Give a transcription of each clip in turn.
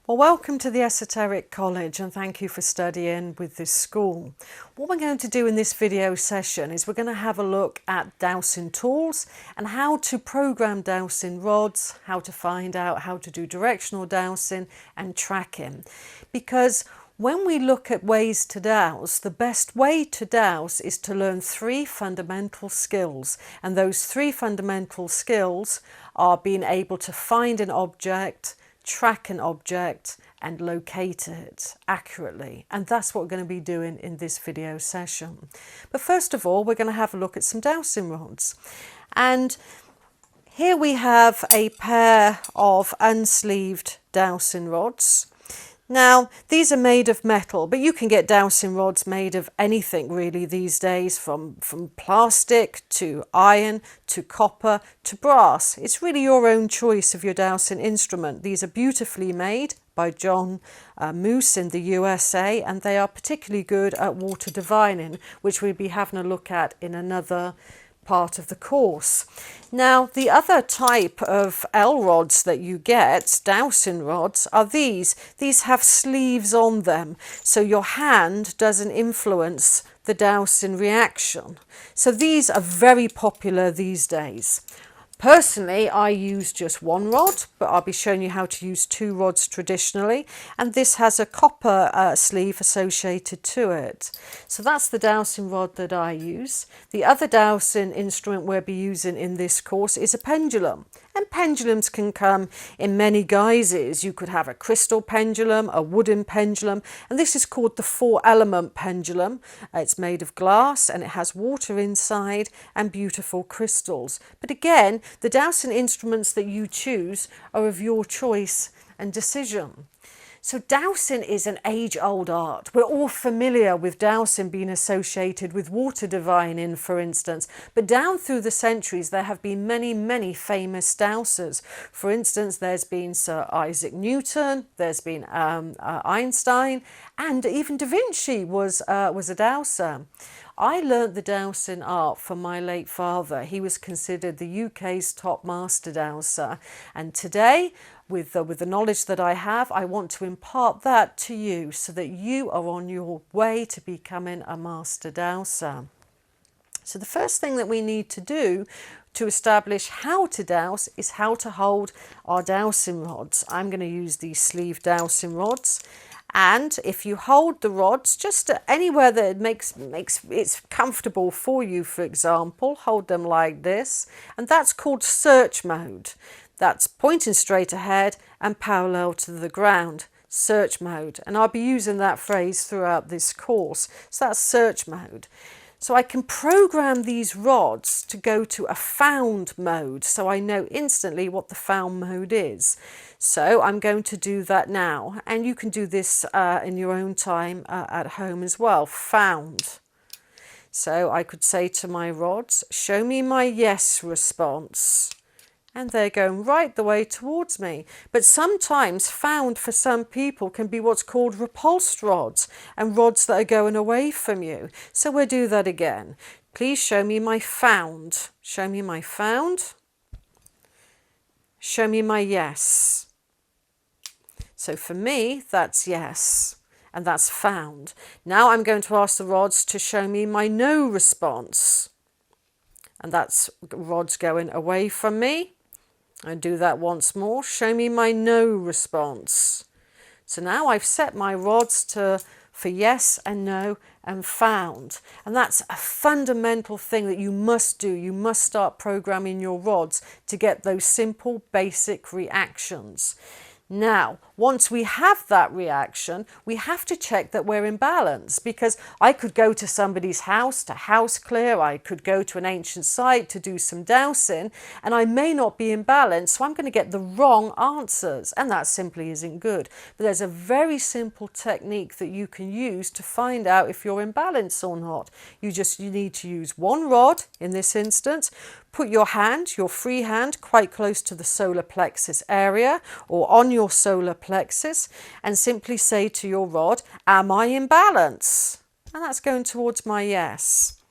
Well, welcome to the Esoteric College and thank you for studying with this school. What we're going to do in this video session is we're going to have a look at dowsing tools and how to program dowsing rods, how to find out how to do directional dowsing and tracking. Because when we look at ways to dowse, the best way to dowse is to learn three fundamental skills. And those three fundamental skills are being able to find an object, track an object and locate it accurately, and that's what we're going to be doing in this video session. But first of all, we're going to have a look at some dowsing rods, and here we have a pair of unsleeved dowsing rods. Now, these are made of metal, but you can get dowsing rods made of anything really these days, from plastic to iron to copper to brass. It's really your own choice of your dowsing instrument. These are beautifully made by John Moose in the USA, and they are particularly good at water divining, which we'll be having a look at in another part of the course. Now, the other type of L rods that you get, dowsing rods, are these. These have sleeves on them, so your hand doesn't influence the dowsing reaction. So these are very popular these days. Personally, I use just one rod, but I'll be showing you how to use two rods traditionally, and this has a copper sleeve associated to it. So that's the dowsing rod that I use. The other dowsing instrument we'll be using in this course is a pendulum, and pendulums can come in many guises. You could have a crystal pendulum, a wooden pendulum, and this is called the 4-element pendulum. It's made of glass and it has water inside and beautiful crystals. But again, the dowsing instruments that you choose are of your choice and decision. So dowsing is an age-old art. We're all familiar with dowsing being associated with water divining, for instance. But down through the centuries, there have been many, many famous dowsers. For instance, there's been Sir Isaac Newton, there's been Einstein, and even Da Vinci was a dowser. I learnt the dowsing art from my late father. He was considered the UK's top master dowser. And today, with the knowledge that I have, I want to impart that to you so that you are on your way to becoming a master dowser. So the first thing that we need to do to establish how to dowse is how to hold our dowsing rods. I'm going to use these sleeve dowsing rods. And if you hold the rods just anywhere that it makes it's comfortable for you, for example, hold them like this, and that's called search mode. That's pointing straight ahead and parallel to the ground, search mode. And I'll be using that phrase throughout this course. So that's search mode. So I can program these rods to go to a found mode, so I know instantly what the found mode is. So I'm going to do that now, and you can do this in your own time at home as well. Found. So I could say to my rods, show me my yes response. And they're going right the way towards me. But sometimes found for some people can be what's called repulsed rods, and rods that are going away from you. So we'll do that again. Please show me my found. Show me my found. Show me my yes. So for me, that's yes, and that's found. Now I'm going to ask the rods to show me my no response. And that's rods going away from me. I do that once more. Show me my no response. So now I've set my rods for yes and no and found. And that's a fundamental thing that you must do. You must start programming your rods to get those simple, basic reactions. Now, once we have that reaction, we have to check that we're in balance, because I could go to somebody's house to house clear, I could go to an ancient site to do some dowsing, and I may not be in balance, so I'm going to get the wrong answers, and that simply isn't good. But there's a very simple technique that you can use to find out if you're in balance or not. You need to use one rod in this instance. Put your hand, your free hand, quite close to the solar plexus area or on your solar plexus, and simply say to your rod, am I in balance? And that's going towards my yes.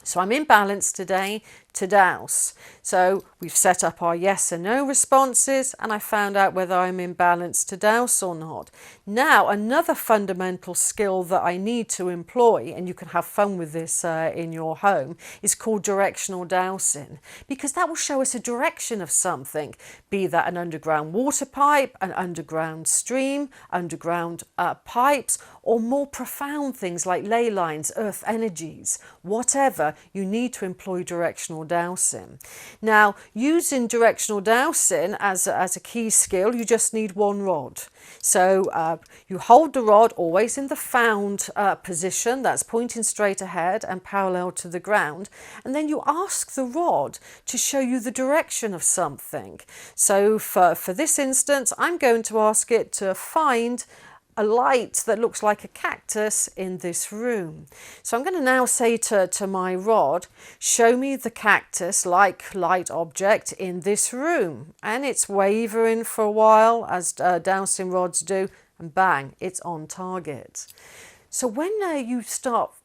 So I'm in balance today to dowse. So we've set up our yes and no responses, and I found out whether I'm in balance to dowse or not. Now, another fundamental skill that I need to employ, and you can have fun with this in your home, is called directional dowsing, because that will show us a direction of something, be that an underground water pipe, an underground stream, underground pipes, or more profound things like ley lines, earth energies, whatever. You need to employ directional dowsing. Now, using directional dowsing as a key skill, you just need one rod. So you hold the rod always in the found position, that's pointing straight ahead and parallel to the ground, and then you ask the rod to show you the direction of something. So for this instance, I'm going to ask it to find a light that looks like a cactus in this room. So I'm going to now say to my rod, show me the cactus-like light object in this room. And it's wavering for a while, as dowsing rods do, and bang, it's on target. So when you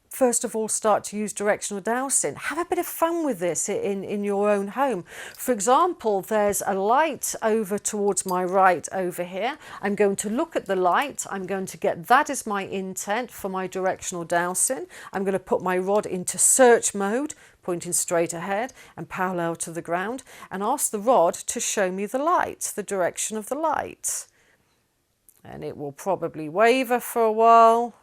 first of all start to use directional dowsing, have a bit of fun with this in your own home. For example, there's a light over towards my right over here. I'm going to look at the light. I'm going to get that as my intent for my directional dowsing. I'm going to put my rod into search mode, pointing straight ahead and parallel to the ground, and ask the rod to show me the light, the direction of the light. And it will probably waver for a while.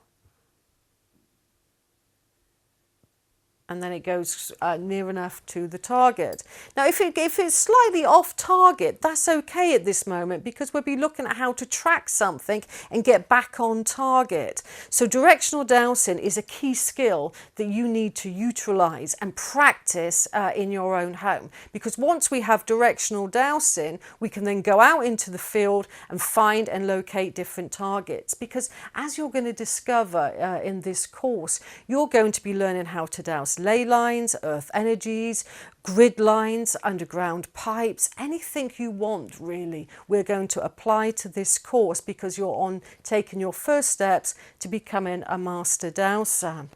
And then it goes near enough to the target. Now, if it's slightly off target, that's okay at this moment, because we'll be looking at how to track something and get back on target. So directional dowsing is a key skill that you need to utilize and practice in your own home, because once we have directional dowsing, we can then go out into the field and find and locate different targets. Because as you're going to discover in this course, you're going to be learning how to dowse ley lines, earth energies, grid lines, underground pipes, anything you want really. We're going to apply to this course because you're taking your first steps to becoming a master dowser.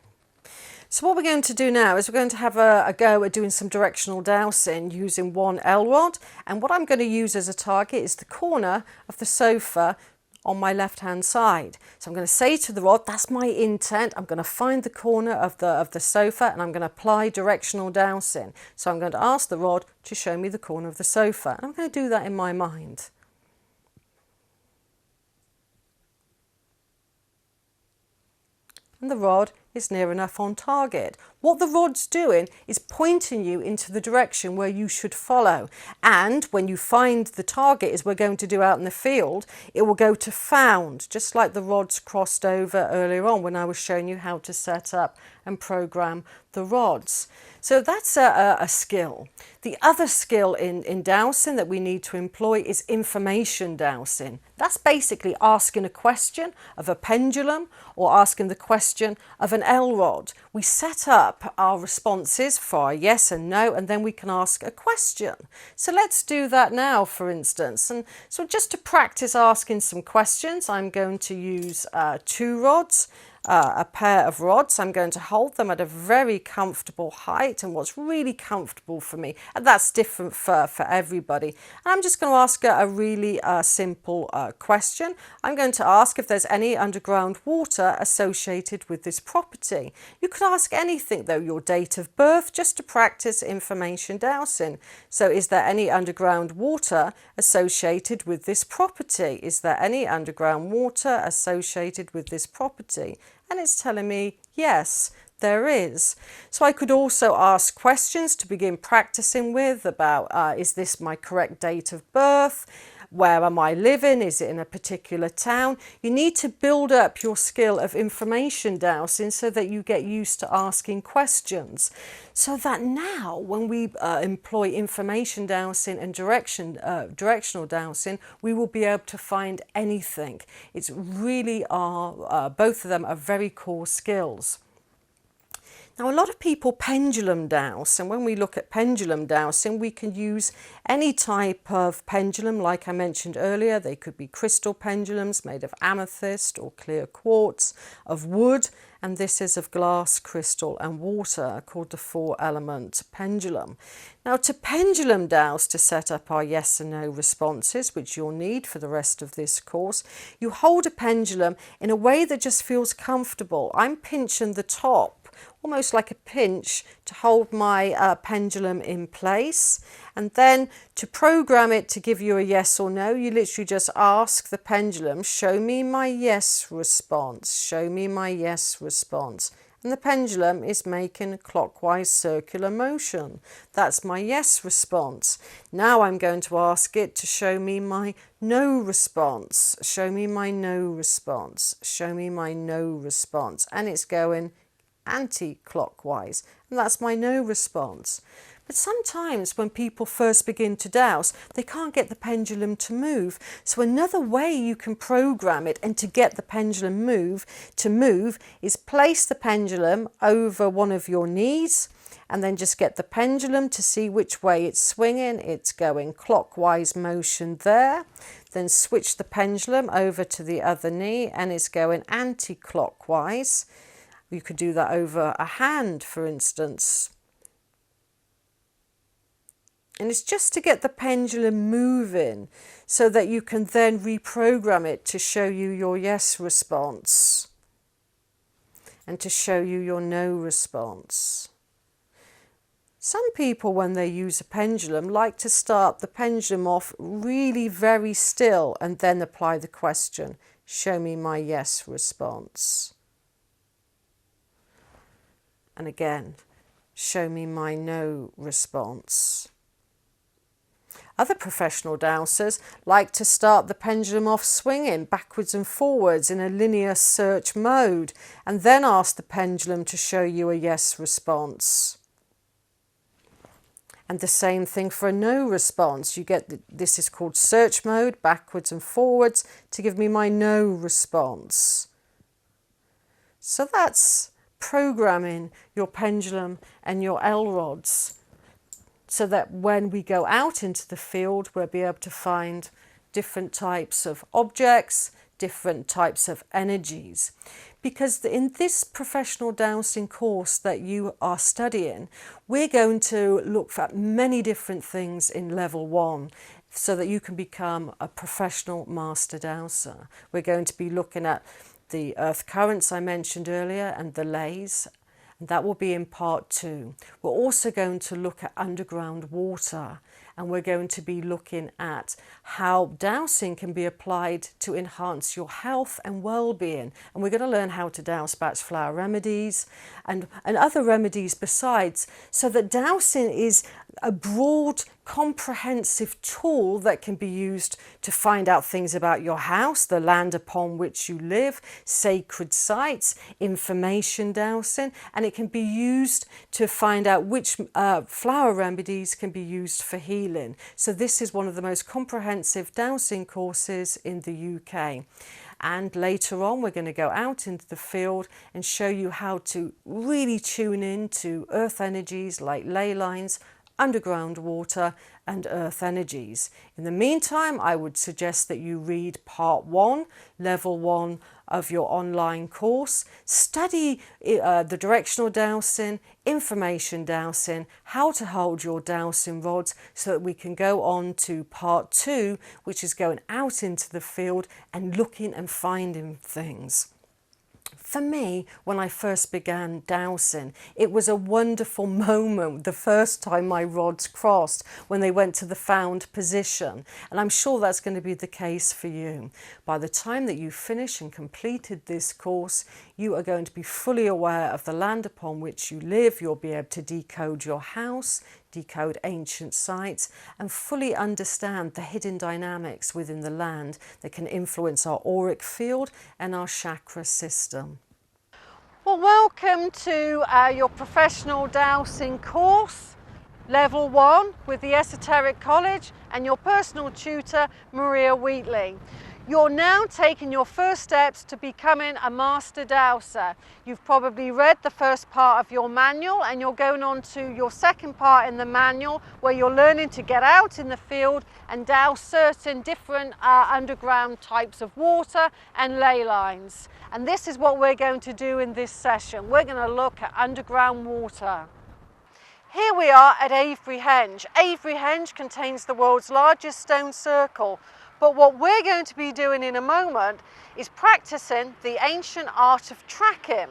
So what we're going to do now is we're going to have a go at doing some directional dowsing using one L rod, and what I'm going to use as a target is the corner of the sofa on my left hand side. So I'm going to say to the rod, that's my intent. I'm going to find the corner of the sofa and I'm going to apply directional dowsing. So I'm going to ask the rod to show me the corner of the sofa, and I'm going to do that in my mind. And the rod is near enough on target. What the rod's doing is pointing you into the direction where you should follow. And when you find the target, as we're going to do out in the field, it will go to found, just like the rods crossed over earlier on when I was showing you how to set up and program the rods. So that's a skill. The other skill in dowsing that we need to employ is information dowsing. That's basically asking a question of a pendulum or asking the question of an L rod. We set up our responses for our yes and no, and then we can ask a question. So let's do that now, for instance. And so just to practice asking some questions, I'm going to use two rods. A pair of rods. I'm going to hold them at a very comfortable height, and what's really comfortable for me, and that's different for everybody. And I'm just going to ask a really simple question. I'm going to ask if there's any underground water associated with this property. You could ask anything though, your date of birth, just to practice information dowsing. So is there any underground water associated with this property? Is there any underground water associated with this property? And it's telling me, yes, there is. So I could also ask questions to begin practicing with about, is this my correct date of birth? Where am I living? Is it in a particular town? You need to build up your skill of information dowsing so that you get used to asking questions. So that now when we employ information dowsing and directional dowsing, we will be able to find anything. It's really both of them are very core skills. Now, a lot of people pendulum dowse, and when we look at pendulum dowsing, we can use any type of pendulum. Like I mentioned earlier, they could be crystal pendulums made of amethyst or clear quartz, of wood, and this is of glass, crystal and water, called the 4-element pendulum. Now, to pendulum dowse, to set up our yes and no responses, which you'll need for the rest of this course, you hold a pendulum in a way that just feels comfortable. I'm pinching the top, almost like a pinch, to hold my pendulum in place. And then to program it to give you a yes or no, you literally just ask the pendulum, show me my yes response, show me my yes response. And the pendulum is making a clockwise circular motion. That's my yes response. Now I'm going to ask it to show me my no response, show me my no response, show me my no response. And it's going anti-clockwise, and that's my no response. But sometimes when people first begin to dowse, they can't get the pendulum to move. So another way you can program it and to get the pendulum to move is place the pendulum over one of your knees and then just get the pendulum to see which way it's swinging. It's going clockwise motion there. Then switch the pendulum over to the other knee and it's going anti-clockwise. You could do that over a hand, for instance. And it's just to get the pendulum moving so that you can then reprogram it to show you your yes response and to show you your no response. Some people, when they use a pendulum, like to start the pendulum off really very still and then apply the question, show me my yes response. And again, show me my no response. Other professional dowsers like to start the pendulum off swinging backwards and forwards in a linear search mode and then ask the pendulum to show you a yes response. And the same thing for a no response. You get this is called search mode, backwards and forwards, to give me my no response. So that's programming your pendulum and your L rods so that when we go out into the field, we'll be able to find different types of objects, different types of energies. Because in this professional dowsing course that you are studying, we're going to look at many different things in level 1 so that you can become a professional master dowser. We're going to be looking at the earth currents I mentioned earlier and the lays, and that will be in part 2. We're also going to look at underground water, and we're going to be looking at how dowsing can be applied to enhance your health and well-being. And we're going to learn how to douse batch flower remedies and other remedies besides, so that dowsing is a broad, comprehensive tool that can be used to find out things about your house, the land upon which you live, sacred sites, information dowsing, and it can be used to find out which flower remedies can be used for healing. So this is one of the most comprehensive dowsing courses in the UK. And later on, we're going to go out into the field and show you how to really tune in to earth energies like ley lines, underground water and earth energies. In the meantime, I would suggest that you read part 1, level 1 of your online course. Study the directional dowsing, information dowsing, how to hold your dowsing rods, so that we can go on to part 2, which is going out into the field and looking and finding things. For me, when I first began dowsing, it was a wonderful moment the first time my rods crossed, when they went to the found position. And I'm sure that's going to be the case for you. By the time that you finish and completed this course, you are going to be fully aware of the land upon which you live. You'll be able to decode your house, decode ancient sites, and fully understand the hidden dynamics within the land that can influence our auric field and our chakra system. Well, welcome to your professional dowsing course, level 1 with the Esoteric College and your personal tutor, Maria Wheatley. You're now taking your first steps to becoming a master dowser. You've probably read the first part of your manual and you're going on to your second part in the manual where you're learning to get out in the field and douse certain different underground types of water and ley lines. And this is what we're going to do in this session. We're going to look at underground water. Here we are at Avebury Henge. Avebury Henge contains the world's largest stone circle. But what we're going to be doing in a moment is practicing the ancient art of tracking.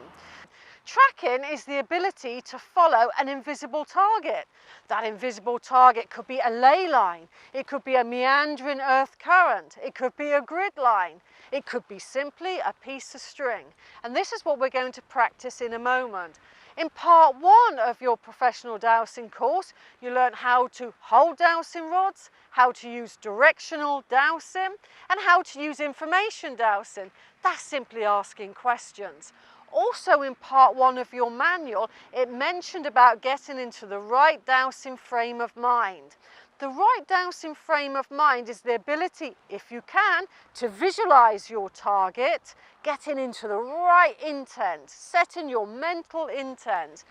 Tracking is the ability to follow an invisible target. That invisible target could be a ley line, it could be a meandering earth current, it could be a grid line, it could be simply a piece of string. And this is what we're going to practice in a moment. In part 1 of your professional dowsing course, you learn how to hold dowsing rods, how to use directional dowsing, and how to use information dowsing. That's simply asking questions. Also in part 1 of your manual, it mentioned about getting into the right dowsing frame of mind. The right dowsing frame of mind is the ability, if you can, to visualize your target, getting into the right intent, setting your mental intent,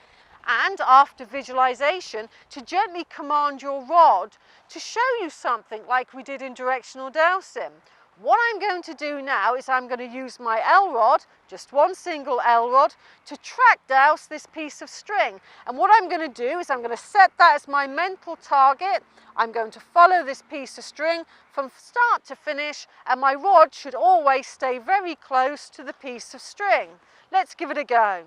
and after visualization, to gently command your rod to show you something like we did in directional dowsing. What I'm going to do now is I'm going to use my L rod, just one single L rod, to track douse this piece of string. And what I'm going to do is I'm going to set that as my mental target. I'm going to follow this piece of string from start to finish, and my rod should always stay very close to the piece of string. Let's give it a go.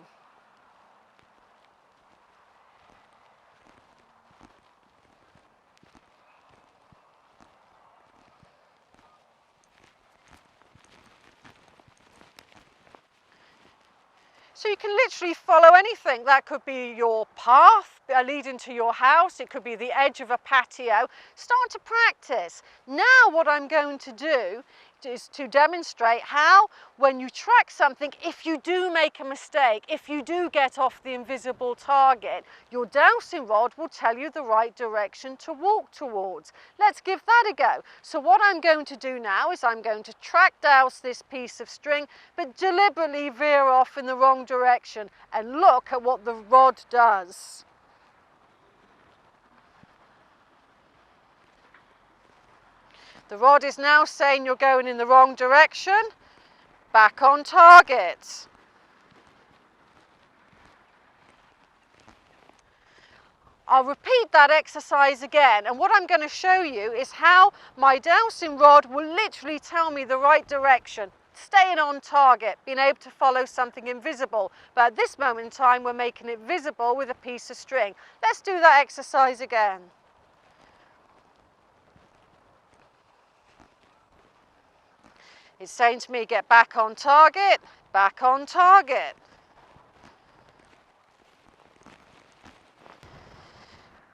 So you can literally follow anything. That could be your path leading to your house. It could be the edge of a patio. Start to practice. Now what I'm going to do is to demonstrate how, when you track something, if you do make a mistake, if you do get off the invisible target, your dowsing rod will tell you the right direction to walk towards. Let's give that a go. So what I'm going to do now is I'm going to track douse this piece of string, but deliberately veer off in the wrong direction, and look at what the rod does. The rod is now saying you're going in the wrong direction. Back on target. I'll repeat that exercise again, and what I'm going to show you is how my dowsing rod will literally tell me the right direction. Staying on target, being able to follow something invisible. But at this moment in time, we're making it visible with a piece of string. Let's do that exercise again. It's saying to me, get back on target, back on target.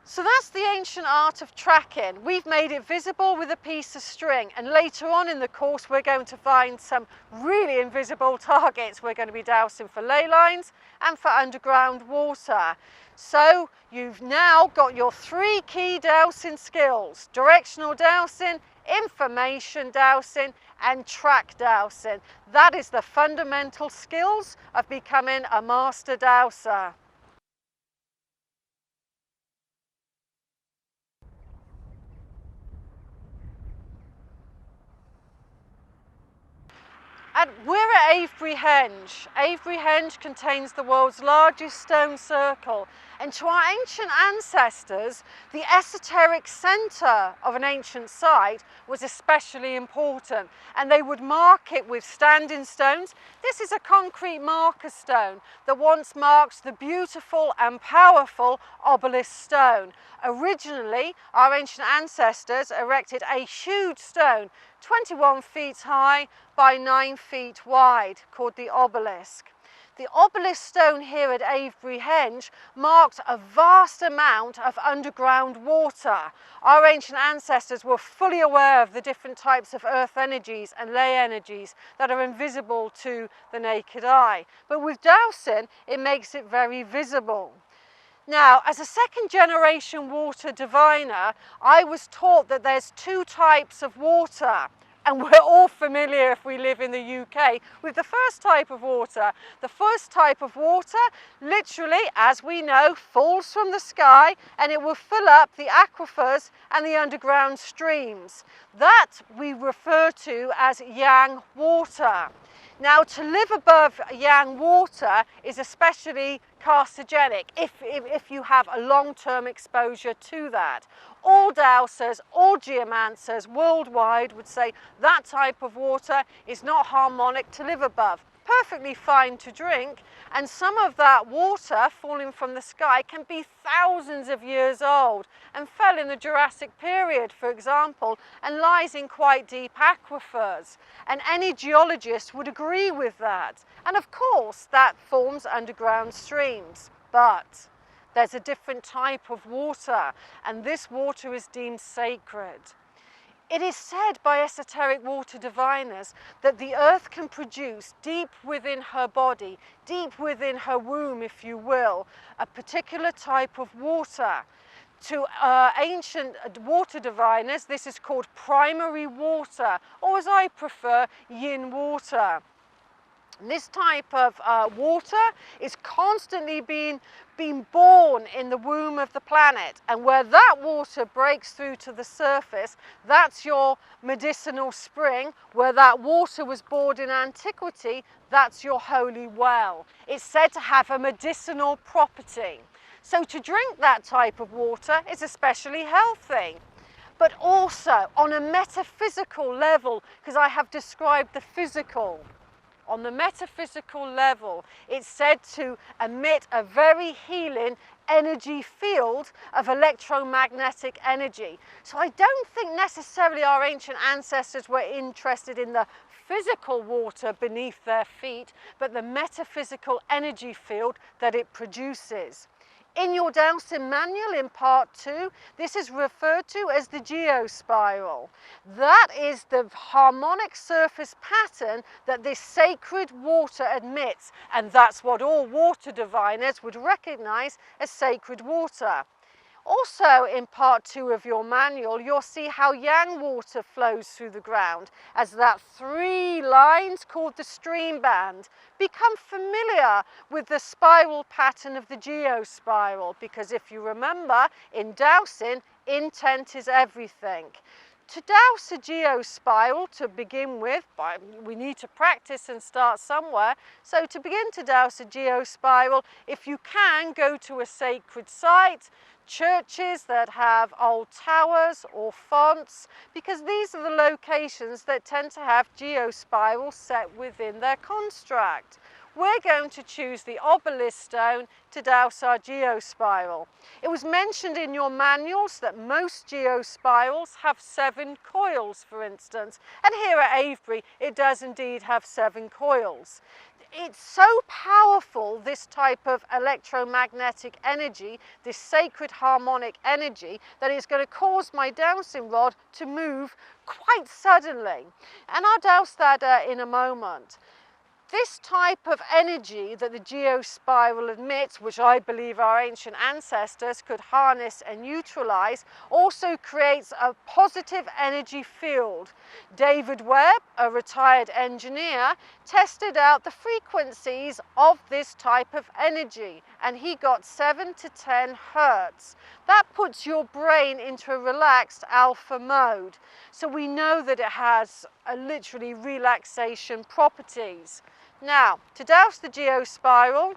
So that's the ancient art of tracking. We've made it visible with a piece of string, and later on in the course we're going to find some really invisible targets. We're going to be dowsing for ley lines and for underground water. So you've now got your 3 key dowsing skills: directional dowsing, information dowsing, and track dowsing. That is the fundamental skills of becoming a master dowser. We're at Avebury Henge. Avebury Henge contains the world's largest stone circle, and to our ancient ancestors, the esoteric centre of an ancient site was especially important, and they would mark it with standing stones. This is a concrete marker stone that once marked the beautiful and powerful obelisk stone. Originally, our ancient ancestors erected a huge stone, 21 feet high by 9 feet wide, called the obelisk. The obelisk stone here at Avebury Henge marked a vast amount of underground water. Our ancient ancestors were fully aware of the different types of earth energies and ley energies that are invisible to the naked eye. But with dowsing, it makes it very visible. Now, as a second generation water diviner, I was taught that there's 2 types of water: And we're all familiar, if we live in the UK, with the first type of water. The first type of water, literally, as we know, falls from the sky and it will fill up the aquifers and the underground streams. That we refer to as yang water. Now, to live above yang water is especially carcinogenic if you have a long-term exposure to that. All dowsers, all geomancers worldwide would say that type of water is not harmonic to live above. Perfectly fine to drink, and some of that water falling from the sky can be thousands of years old and fell in the Jurassic period, for example, and lies in quite deep aquifers. And any geologist would agree with that. And of course, that forms underground streams. But there's a different type of water, and this water is deemed sacred. It is said by esoteric water diviners that the earth can produce deep within her body, deep within her womb, if you will, a particular type of water. To ancient water diviners, this is called primary water, or as I prefer, yin water. This type of water is constantly being born in the womb of the planet, and where that water breaks through to the surface, that's your medicinal spring. Where that water was born in antiquity, that's your holy well. It's said to have a medicinal property. So to drink that type of water is especially healthy. But also on a metaphysical level, because I have described the physical. On the metaphysical level, it's said to emit a very healing energy field of electromagnetic energy. So I don't think necessarily our ancient ancestors were interested in the physical water beneath their feet, but the metaphysical energy field that it produces. In your Dowsing manual in part 2, this is referred to as the geospiral. That is the harmonic surface pattern that this sacred water emits, and that's what all water diviners would recognize as sacred water. Also in part 2 of your manual, you'll see how yang water flows through the ground as that 3 lines called the stream band. Become familiar with the spiral pattern of the geospiral, because if you remember, in dowsing, intent is everything. To douse a geospiral, to begin with, we need to practice and start somewhere. So to begin to douse a geospiral, if you can, go to a sacred site, churches that have old towers or fonts, because these are the locations that tend to have geospirals set within their construct. We're going to choose the obelisk stone to douse our geospiral. It was mentioned in your manuals that most geospirals have 7 coils, for instance, and here at Avebury it does indeed have 7 coils. It's so powerful, this type of electromagnetic energy, this sacred harmonic energy, that it's going to cause my dowsing rod to move quite suddenly. And I'll douse that in a moment. This type of energy that the geospiral emits, which I believe our ancient ancestors could harness and neutralize, also creates a positive energy field. David Webb, a retired engineer, tested out the frequencies of this type of energy, and he got 7 to 10 hertz. That puts your brain into a relaxed alpha mode. So we know that it has literally relaxation properties. Now, to douse the geospiral,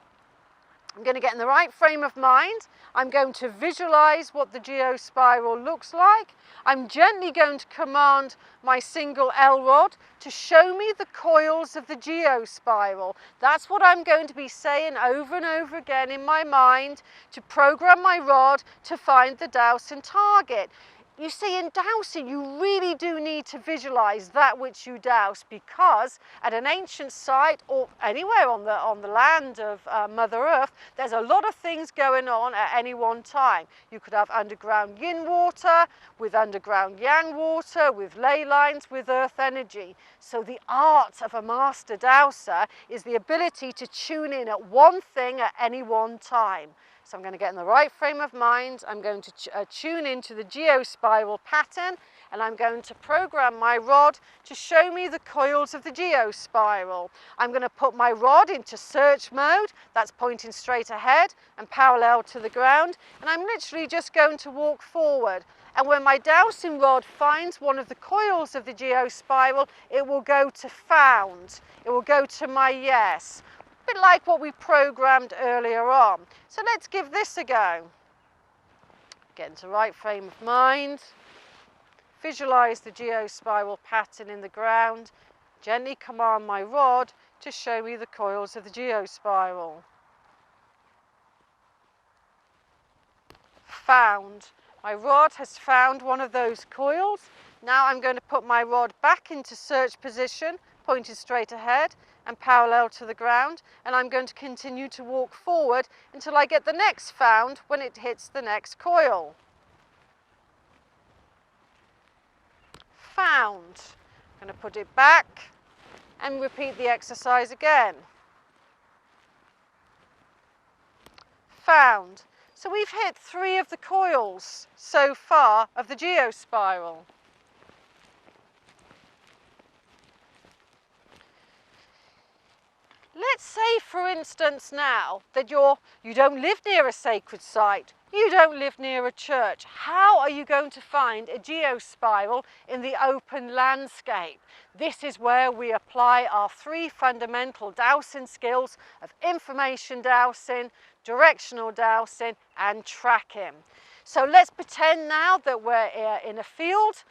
I'm going to get in the right frame of mind. I'm going to visualize what the geospiral looks like. I'm gently going to command my single L rod to show me the coils of the geospiral. That's what I'm going to be saying over and over again in my mind to program my rod to find the dowsing target. You see, in dowsing, you really do need to visualize that which you douse, because at an ancient site or anywhere on the land of Mother Earth, there's a lot of things going on at any one time. You could have underground yin water, with underground yang water, with ley lines, with earth energy. So the art of a master dowser is the ability to tune in at one thing at any one time. So I'm going to get in the right frame of mind. I'm going to tune into the geospiral pattern, and I'm going to program my rod to show me the coils of the geospiral. I'm going to put my rod into search mode, that's pointing straight ahead and parallel to the ground, and I'm literally just going to walk forward. And when my dowsing rod finds one of the coils of the geospiral, it will go to found. It will go to my yes. A bit like what we programmed earlier on. So let's give this a go. Get into right frame of mind. Visualize the geospiral pattern in the ground. Gently command my rod to show me the coils of the geospiral. Found. My rod has found one of those coils. Now I'm going to put my rod back into search position, pointed straight ahead and parallel to the ground, and I'm going to continue to walk forward until I get the next found when it hits the next coil. Found. I'm going to put it back and repeat the exercise again. Found. So we've hit 3 of the coils so far of the geospiral. Let's say, for instance, now that you don't live near a sacred site, you don't live near a church. How are you going to find a geospiral in the open landscape? This is where we apply our 3 fundamental dowsing skills of information dowsing, directional dowsing and tracking. So let's pretend now that we're in a field.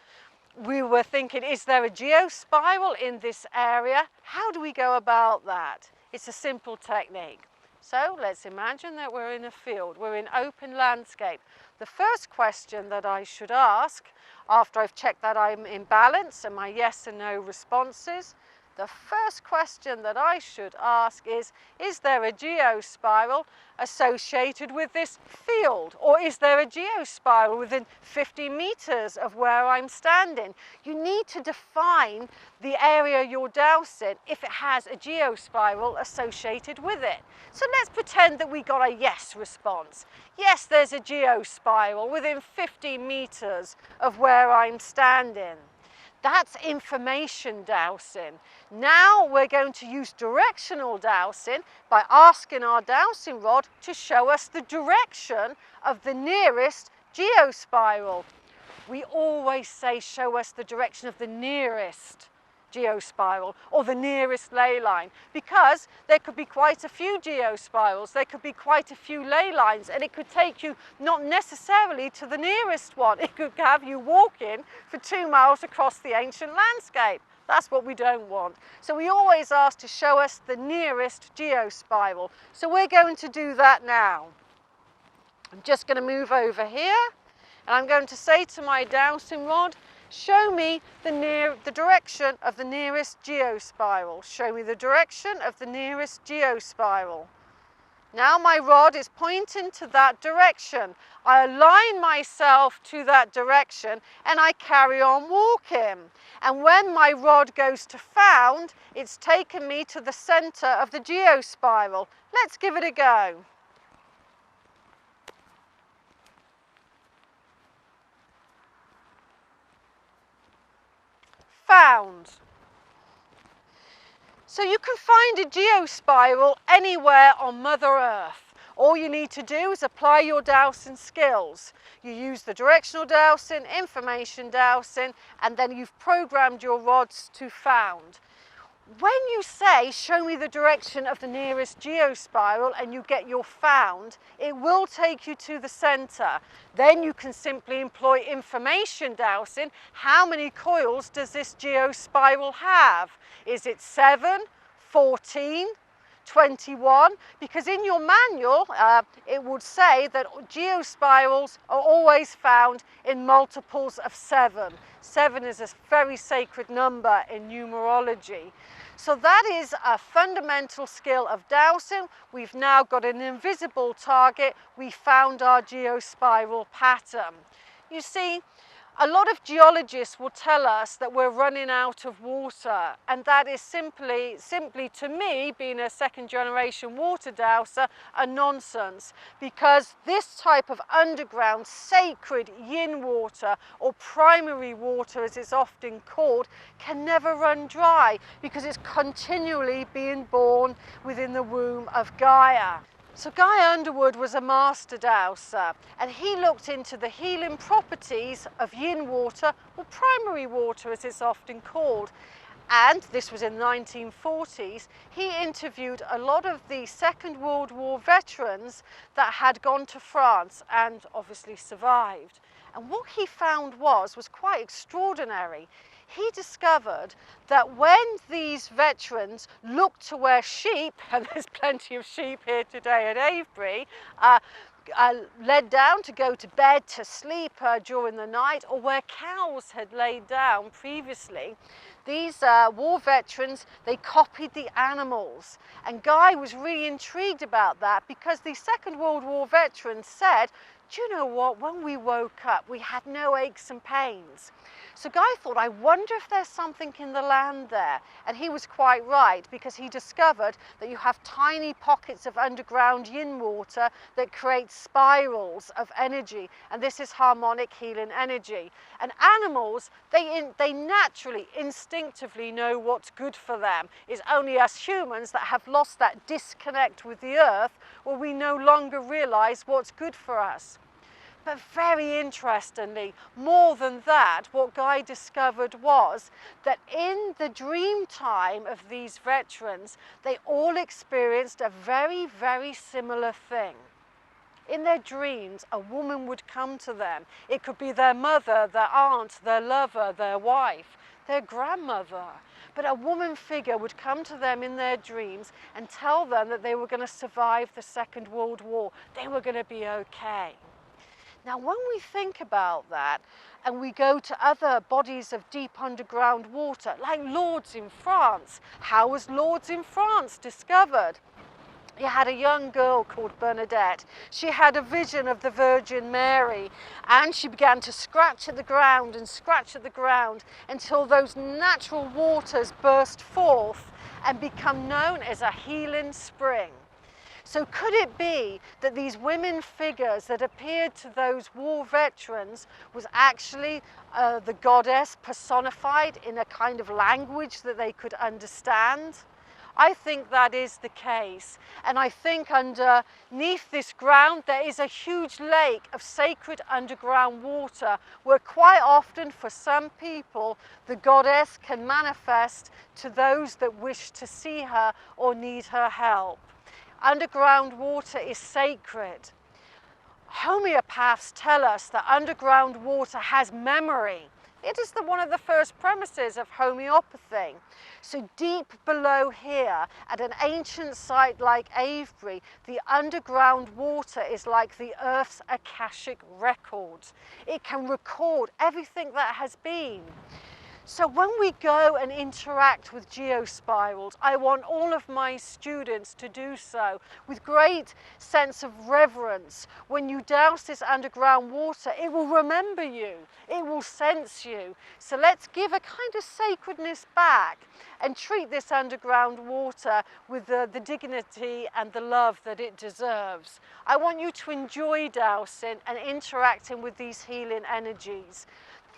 We were thinking, is there a geospiral in this area? How do we go about that? It's a simple technique. So let's imagine that we're in a field, we're in open landscape. The first question that I should ask, after I've checked that I'm in balance and my yes and no responses, the first question that I should ask is there a geospiral associated with this field? Or is there a geospiral within 50 meters of where I'm standing? You need to define the area you're dowsing if it has a geospiral associated with it. So let's pretend that we got a yes response. Yes, there's a geospiral within 50 meters of where I'm standing. That's information dowsing. Now we're going to use directional dowsing by asking our dowsing rod to show us the direction of the nearest geospiral. We always say show us the direction of the nearest geospiral or the nearest ley line, because there could be quite a few geospirals, there could be quite a few ley lines, and it could take you not necessarily to the nearest one. It could have you walking for 2 miles across the ancient landscape. That's what we don't want. So we always ask to show us the nearest geospiral. So we're going to do that now. I'm just going to move over here and I'm going to say to my dowsing rod, show me the direction of the nearest geospiral. Show me the direction of the nearest geospiral. Now my rod is pointing to that direction. I align myself to that direction and I carry on walking. And when my rod goes to found, it's taken me to the center of the geospiral. Let's give it a go. Found. So you can find a geospiral anywhere on Mother Earth. All you need to do is apply your dowsing skills. You use the directional dowsing, information dowsing, and then you've programmed your rods to found. When you say, show me the direction of the nearest geospiral, and you get your found, it will take you to the center. Then you can simply employ information dowsing. How many coils does this geospiral have? Is it 7, 14, 21? Because in your manual, it would say that geospirals are always found in multiples of 7. 7 is a very sacred number in numerology. So that is a fundamental skill of dowsing. We've now got an invisible target. We found our geospiral pattern. You see, A lot of geologists will tell us that we're running out of water, and that is simply to me, being a second generation water dowser, a nonsense, because this type of underground sacred yin water, or primary water as it's often called, can never run dry because it's continually being born within the womb of Gaia. So Guy Underwood was a master dowser, and he looked into the healing properties of yin water, or primary water as it's often called. And this was in the 1940s. He interviewed a lot of the Second World War veterans that had gone to France and obviously survived. And what he found was quite extraordinary. He discovered that when these veterans looked to where sheep, and there's plenty of sheep here today at Avebury, led down to go to bed, to sleep during the night, or where cows had laid down previously, these war veterans, they copied the animals. And Guy was really intrigued about that, because the Second World War veterans said, do you know what, when we woke up, we had no aches and pains. So Guy thought, I wonder if there's something in the land there. And he was quite right, because he discovered that you have tiny pockets of underground yin water that create spirals of energy. And this is harmonic healing energy. And animals, they naturally, instinctively know what's good for them. It's only us humans that have lost that disconnect with the earth, where we no longer realize what's good for us. But very interestingly, more than that, what Guy discovered was that in the dream time of these veterans, they all experienced a very, very similar thing. In their dreams, a woman would come to them. It could be their mother, their aunt, their lover, their wife, their grandmother. But a woman figure would come to them in their dreams and tell them that they were going to survive the Second World War. They were going to be okay. Now, when we think about that, and we go to other bodies of deep underground water, like Lourdes in France, how was Lourdes in France discovered? You had a young girl called Bernadette. She had a vision of the Virgin Mary, and she began to scratch at the ground and scratch at the ground until those natural waters burst forth and become known as a healing spring. So could it be that these women figures that appeared to those war veterans was actually the goddess personified in a kind of language that they could understand? I think that is the case, and I think underneath this ground there is a huge lake of sacred underground water, where quite often for some people the goddess can manifest to those that wish to see her or need her help. Underground water is sacred. Homeopaths tell us that underground water has memory. It is one of the first premises of homeopathy. So deep below here, at an ancient site like Avebury, the underground water is like the Earth's Akashic records. It can record everything that has been. So when we go and interact with geospirals, I want all of my students to do so with great sense of reverence. When you douse this underground water, it will remember you, it will sense you. So let's give a kind of sacredness back and treat this underground water with the dignity and the love that it deserves. I want you to enjoy dowsing and interacting with these healing energies.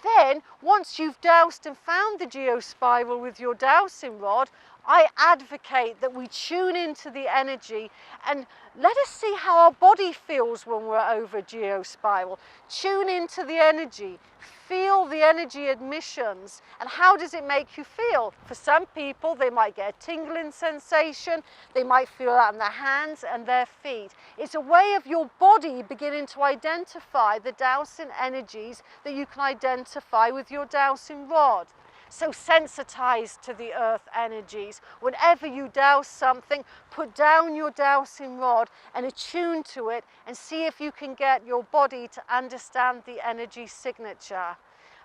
Then, once you've doused and found the geospiral with your dowsing rod, I advocate that we tune into the energy and let us see how our body feels when we're over geospiral. Tune into the energy, feel the energy admissions, and how does it make you feel? For some people, they might get a tingling sensation, they might feel that in their hands and their feet. It's a way of your body beginning to identify the dowsing energies that you can identify with your dowsing rod. So sensitize to the earth energies. Whenever you douse something, put down your dowsing rod and attune to it, and see if you can get your body to understand the energy signature.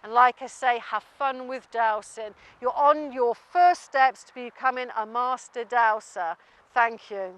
And like I say, have fun with dowsing. You're on your first steps to becoming a master dowser. Thank you.